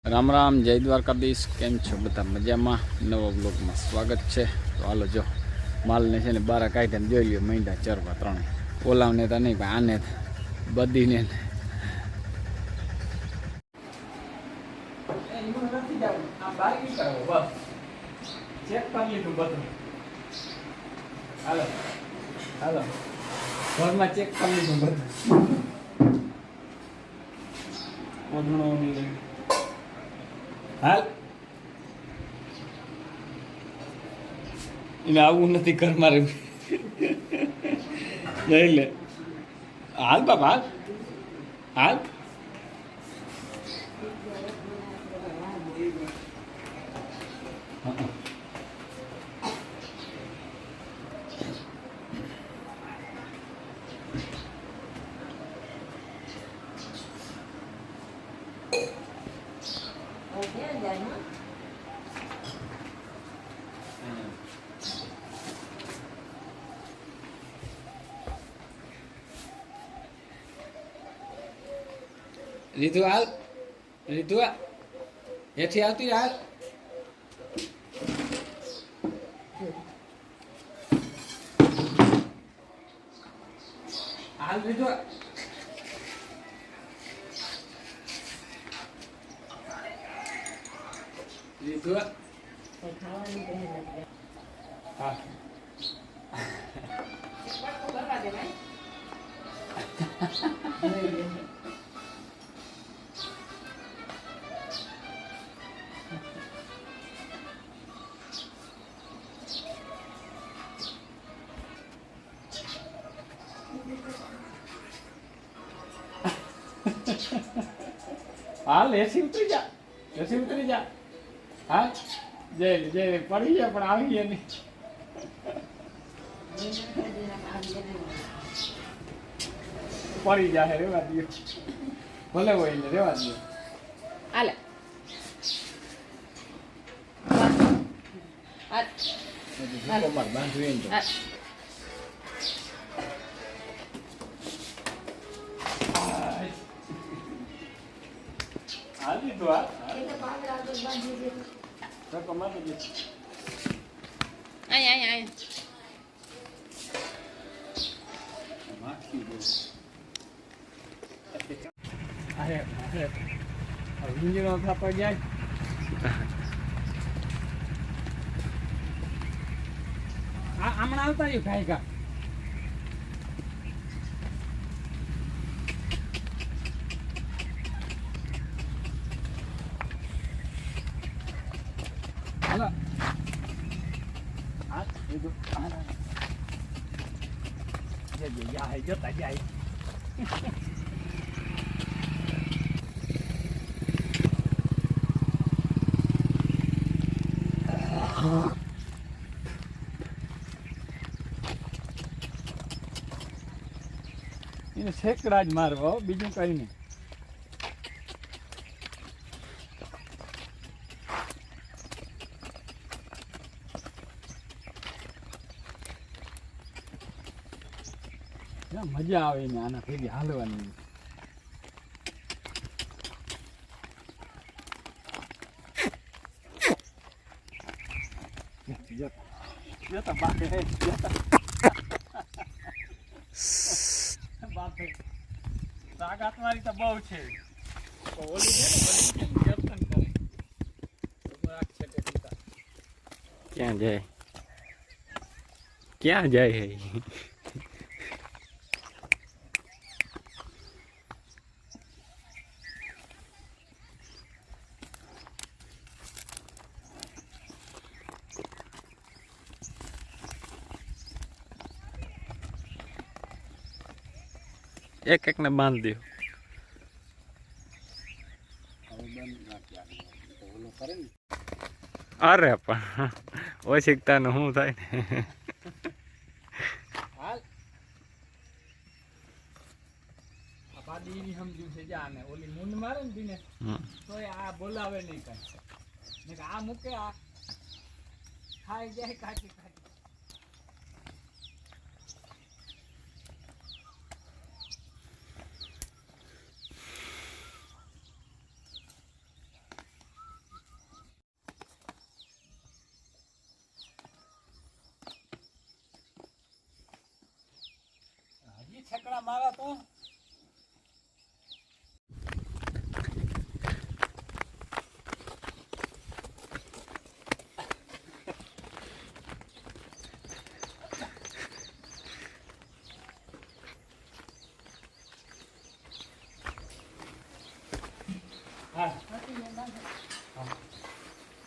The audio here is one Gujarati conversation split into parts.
રામ રામ, જય દ્વારકાધીશ. કેમ છો બધા? મજામાં? નવા બ્લોગમાં સ્વાગત છે. તો હાલો જો માલને છે ને બારા કાઢીને જોઈ લ્યો, મૈંડા ચરવા ત્રણે. ઓલાવને તો નહીં ભાઈ, આને બધીને ચેક કરી લીધું બધું. હાલો હાલો, ઘરમાં ચેક કરી લીધું બધું. હાલ એને આવું નથી ઘરમાં રહ્યું. જઈ લે. હાલ બાપા હાલ હાલ. રીતુ હાલ, રીતુ હેઠી આવતી હાલ. હાલ રીતુ. રીતુ હા. હાલ એસી ઉતરી જા, એસી ઉતરી જા. હા જય જય પડી ગયા પણ આવી ગયા નહીં. પડી જાય રેવા દો, ભલે હોય ને રેવા દો. હાલે બાંધવું એને તો. હાલ દીધું હાલ. હમણાં આવતા રહ્યું ખાઈ કા. હાલો હા લીધું. જાય જતા જાય. એને છેકડા જ મારવા, બીજું કઈ નહીં. મજા આવે ને આના ફેરી હાલવાની. તાકાત વાળી તો બહુ છે. ઓલી છે ને દર્શન કરે. ક્યાં જાય, ક્યાં જાય? એક એક ને બાંધ દો. અરે પણ ઓશિકતા નું શું થાય ને. સમજ્યું છે જાને ઓલી મૂંડ મારે ને દીને તો આ બોલાવે નહીં કઈ. આ મૂકે આ ખાઈ જાય કાચી કાચી. છકડા મારા તો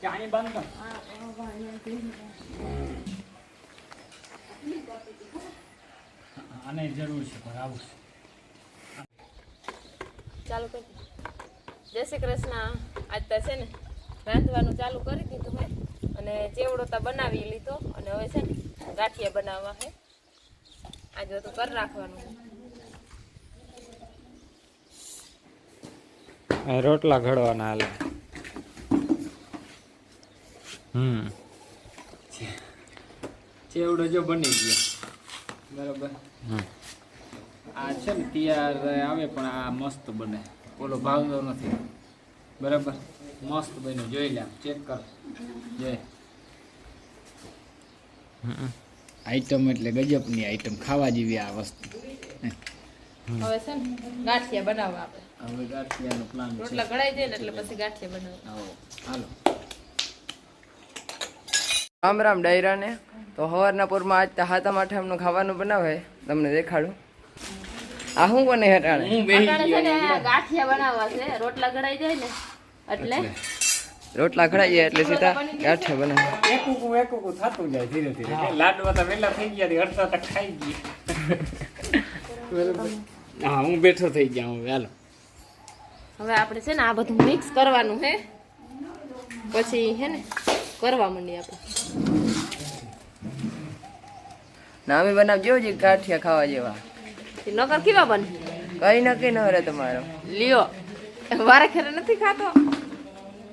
ક્યાં બંધ આને જરૂર છે પણ આવું ચાલુ કરી જય શ્રી કૃષ્ણ. આજ તો છે ને રાંધવાનું ચાલુ કરી દીધું હે અને ચેવડો તો બનાવી લીધો અને હવે છે ને ગાંઠિયા બનાવવા હે. આજે તો કરી રાખવાનું. રોટલા ઘડવાના હાલે. ચેવડો જો બની ગયો બરાબર. આ છે ને તૈયાર આવે પણ આ મસ્ત બને, ઓલો ભાવતો નથી બરાબર. મસ્ત બન્યું, જોઈ લે, ચેક કર. જય આઈટમ એટલે ગજબની આઈટમ, ખાવા જેવી આ વસ્તુ. હવે છે ને ગાંઠિયા બનાવવા આપણે. હવે ગાંઠિયાનો પ્લાન છે. રોટલા ઘડાઈ જાય ને એટલે પછી ગાંઠિયા બનાવવા. હાલો. રામ રામ ડાયરાને. તો સવારના પૂરમાં આજ તો હાથમ આઠમનું ખાવાનું બનાવે, તમને દેખાડું. આ શું બને હેટાણે? ગાંઠિયા બનાવવા છે. રોટલા ઘડાઈ જાય ને એટલે રોટલા ઘડાઈ જાય એટલે સીધા ગાંઠિયા બનાવે. એકુકું થતું જાય ધીરે ધીરે. લાડવા તો વેલા થઈ ગયા, અડધા તો ખાઈ ગયા. હા, હું બેઠો થઈ ગયા હું. હાલો હવે આપણે છે ને આ બધું મિક્સ કરવાનું હે, પછી હે ને કરવા માંડીએ આપણે. નામી બનાવજો જે ગાંઠિયા ખાવા જેવા. નકર કેવા બને? કઈ નક્કી ન રહે તમારો. લ્યો વારે ખેરે નથી ખાતો,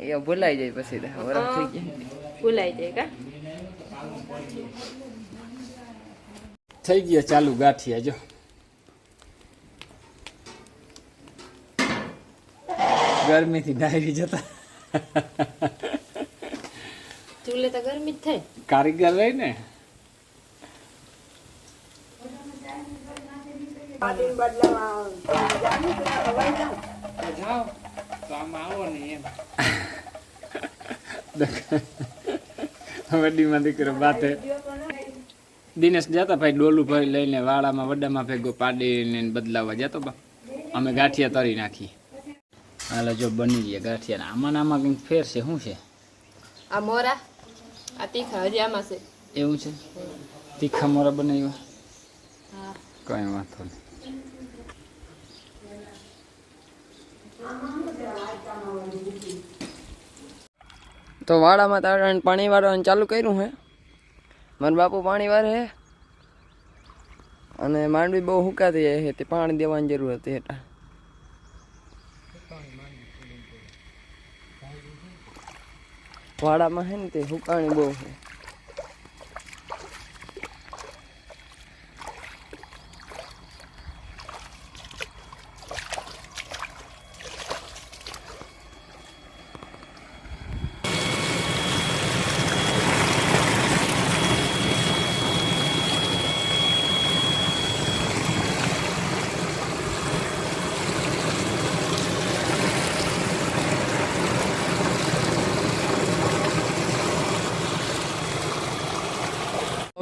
એ ભૂલાઈ જાય પછી તો વરસ થઈ ગયા. ભૂલાઈ જાય કા. થઈ ગયા ચાલુ ગાંઠિયા. જો ગરમીથી ડાયરી જતા. ચૂલે તો ગરમી જ થાય. કારીગર રહી ને જાઓ તો આમાં આવો ને એમ. વડીમાં દીકરો બાતે દિનેશ જતા ભાઈ ડોલું ભાઈ લઈને વાળામાં વડામાં ભેગો પાડીને બદલાવવા જતો બા. અમે ગાંઠિયા તરી નાખી. હાલો જો બની ગયા ગાંઠિયા. આમાં કંઈક ફેર છે. શું છે આ મોરા? આ તીખા હજી આમાં છે. એવું છે? તીખા મોરા બનાવ્યા? હા, કઈ વાંધો નહીં. તો વાડામાં તારણ પાણી વાળવાનું ચાલુ કર્યું હે. મારા બાપુ પાણી વાળે હે અને માંડવી બહુ હુકાતી જાય છે, તે પાણી દેવાની જરૂર હતી હેઠા. વાડામાં હે ને તે હુકાણી બહુ છે.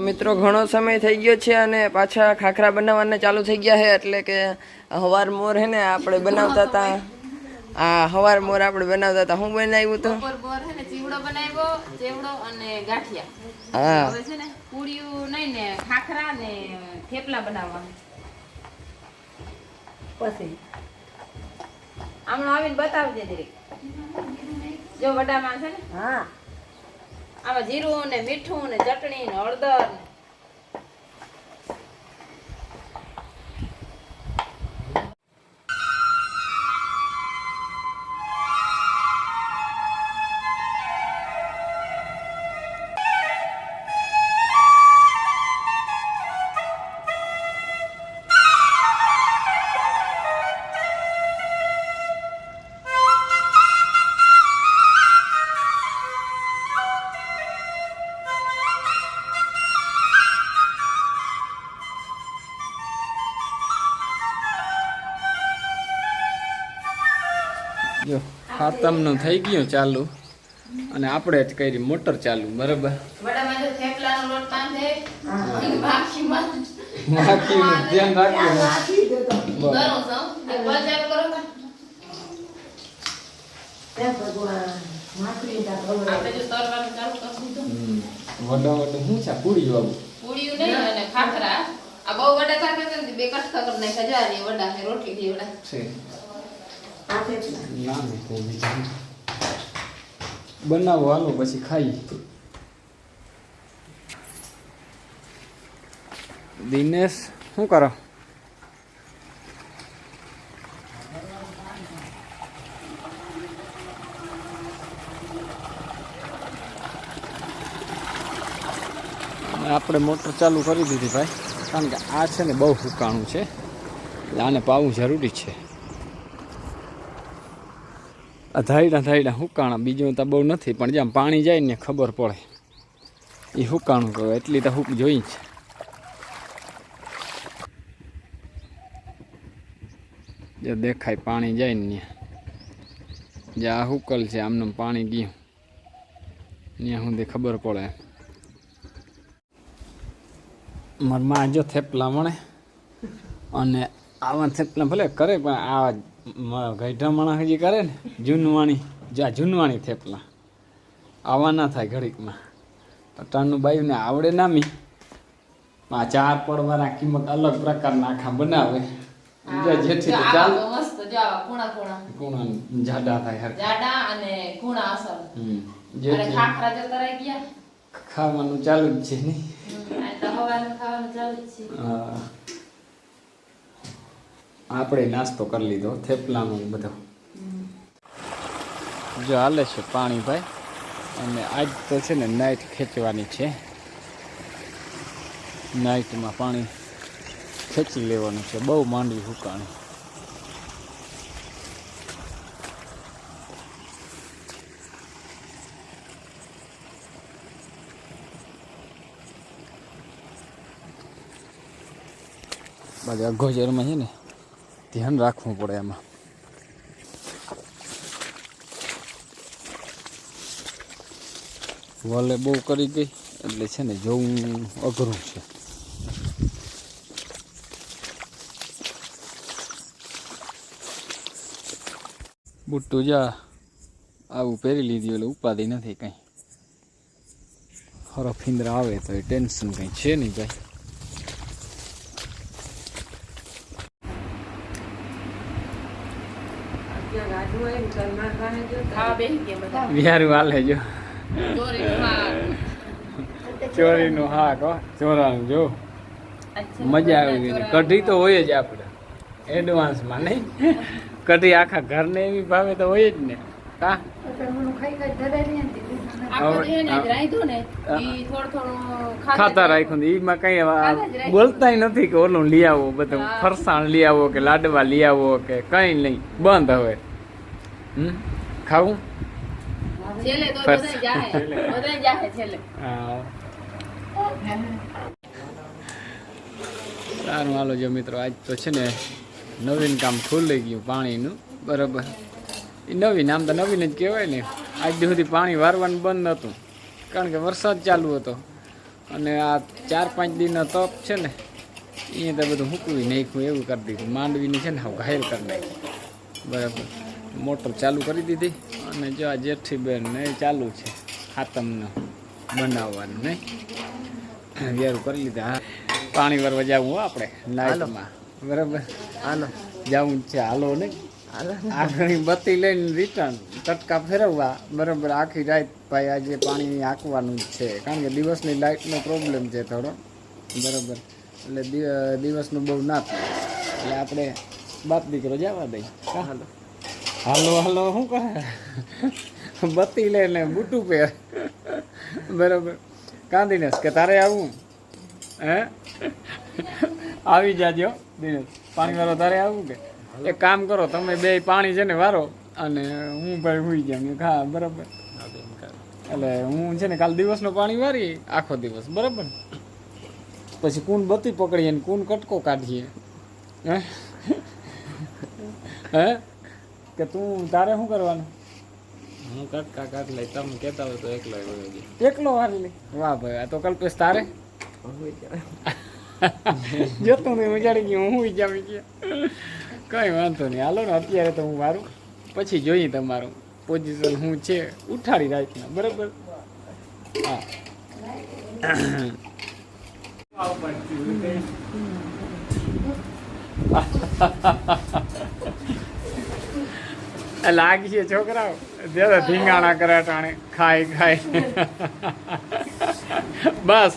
મિત્રો ઘણો સમય થઈ ગયો છે અને પાછા ખાખરા બનાવવાના ચાલુ થઈ ગયા છે. એટલે કે હવાર મોર હે ને આપણે બનાવતા હતા. આ હવાર મોર આપણે બનાવતા હતા. હું બનાવ્યું તો બપોર બોર હે ને ચીવડો બનાવ્યો, ચેવડો અને ગાંઠિયા. હા, હવે છે ને પૂરીયું નહીં ને ખાખરા ને થેપલા બનાવવા. પછી આમણો આવીને બતાવજે જરીક. જો વડામાં છે ને, હા, આમાં જીરું ને મીઠું ને ચટણી ને હળદર ને ખાતમનું થઈ ગયું ચાલુ અને આપણે જ કરી મોટર ચાલુ બરાબર વડામાં જો થેપલાનો લોટ બાંધે બાકીમાં માખીનું ધ્યાન રાખજો ગરમ છો એક વાર ચાલુ કરો ને. આપણે જો તરવાનું ચાલુ કરી દીધું વડા શું છે પૂરી વાળું પૂરીયું નહીં અને ખાખરા આ બહુ વડા થાકે છે ને બે કટકા કરી નાખ્યા જારી વડા છે રોટલી થી વડા છે ના નહીં કોઈ બીજું બનાવો હાલો પછી ખાઈ દિનેશ શું કરો આપણે મોટર ચાલુ કરી દીધી ભાઈ કારણ કે આ છે ને બહુ ફૂકાણું છે એટલે આને પાવું જરૂરી છે આ ધાયડા હુકાણા બીજું તો બહુ નથી પણ જ્યાં પાણી જાય ને ખબર પડે એ હુકાણું કહેવાય એટલી તો હૂક જોઈ છે જે દેખાય પાણી જાય ને જ્યાં હુકલ છે આમનું પાણી ગયું ત્યાં સુધી ખબર પડે મારા માં જો થેપલા મળે અને આવા થેપલા ભલે કરે પણ આ ગઈઢા માણસ હજી કરે ને જૂનવાણી થેપલા આવા ના થાય ઘડીકમાં અટાણનું બાયુને આવડે નામી આ 4 પડવાના કિંમત અલગ પ્રકારના આખા બનાવે જેથી તો ચાલ મસ્ત જો આવા ખૂણા જાડા થાય જાડા અને ખૂણા અસર જે અને ખાખરા જો તરાઈ ગયા ખાવાનું ચાલુ જ છે નહીં તો હવાનું ખાવાનું ચાલુ જ છે આપણે નાસ્તો કરી લીધો થેપલાનો બધો જો હાલે છે પાણી ભાઈ અને આજ તો છે ને નાઇટ ખેંચવાની છે નાઇટમાં પાણી ખેંચી લેવાનું છે બહુ માંડવી હુકાણી બાજુ અઘોજરમાં છે ને ધ્યાન રાખવું પડે એમાં વલે બહુ કરી ગઈ એટલે છે ને જોવું અઘરું છે બુટ્ટું જા આવું પહેરી લીધું એટલે ઉપાધિ નથી કંઈ હરો ફીંદરા આવે તો એ ટેન્શન કંઈ છે નહીં ભાઈ વિહારું હાલે જો ચોરીનું હાક હો ચોરાનું જો મજા આવી ગઈ કઢી તો હોય જ આપણે એડવાન્સમાં નહીં કઢી આખા ઘરને એવી ભાવે તો હોય જ ને કા ખાતા રાખ્યું એમાં કઈ બોલતાય નથી કે ઓલું લઈ આવો બધું ફરસાણ લઈ આવો કે લાડવા લઈ આવો કે કઈ નહીં બંધ હવે ખાવું સારું હાલો જો મિત્રો આજ તો છે ને નવીન કામ ખુલી ગયું પાણીનું બરાબર એ નવીન આમ તો નવીન જ કહેવાય ને આજ સુધી પાણી વારવાનું બંધ નહોતું કારણ કે વરસાદ ચાલુ હતો અને આ 4-5 દિનનો તપ છે ને એ તો બધું હૂકવી નાખ્યું એવું કરી દીધું માંડવીની છે ને હવે ઘાયલ કરી નાખ્યું બરાબર મોટર ચાલુ કરી દીધી અને જો આ જેઠી બેન ને ચાલુ છે ખાતમનું બનાવવાનું નહીં વેરું કરી લીધા હા પાણી વારવા જવું આપણે નાઇટમાં બરાબર હાલો જવું છે હાલો નહીં આગળની બત્તી લઈને રિટર્ન ટટકા ફેરવવા બરાબર આખી રાત ભાઈ આજે પાણી હાંકવાનું જ છે કારણ કે દિવસની લાઇટનો પ્રોબ્લેમ છે થોડો બરાબર એટલે દિવસનું બહુ ના થાય એટલે આપણે બાપ દીકરો જવા દઈ હાલો હાલો હાલો શું કરે બત્તી લઈને બૂટું પહેર બરાબર કાંદીનેશ કે તારે આવું હે આવી જાજો દિનેશ પાણી વાળો તારે આવું કે એક કામ કરો તમે બે પાણી છે ને વારો અને હું ભાઈ હુઈ જાઉં હા બરાબર એટલે હું છે ને કાલ દિવસનું પાણી વારી આખો દિવસ બરાબર પછી કૂન બત્તી પકડીએ ને કૂન કટકો કાઢીએ હે હે કે તું તારે શું કરવાનું હું કટકા કાઢ લઈ, તમે કહેતા હોય તો એકલો હોય ગયો. એકલો વારી લે વાહ ભાઈ, આ તો કલ્પેશ તારે જોતો નહીં ઉજાડી ગયું, હું વિચારી ગયો. કઈ વાંધો નહીં, હાલો ને અત્યારે તો હું વારું, પછી જોઈએ તમારું પોઝિશન શું છે, ઉઠાડી રાખીને બરાબર. હા લાગી છે છોકરાઓ, જ્યાં ધીંગાણા કરે ટાણે ખાય ખાય. બસ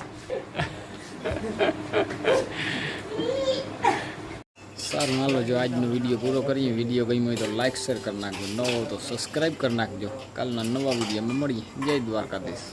સારું, હાલો જો આજનો વિડીયો પૂરો કરીએ. વિડીયો ગમ્યો હોય તો લાઈક શેર કરી નાખજો, ન હોય તો સબસ્ક્રાઈબ કરી નાખજો. કાલના નવા વિડીયોમાં મળીએ. જય દ્વારકાધીશ.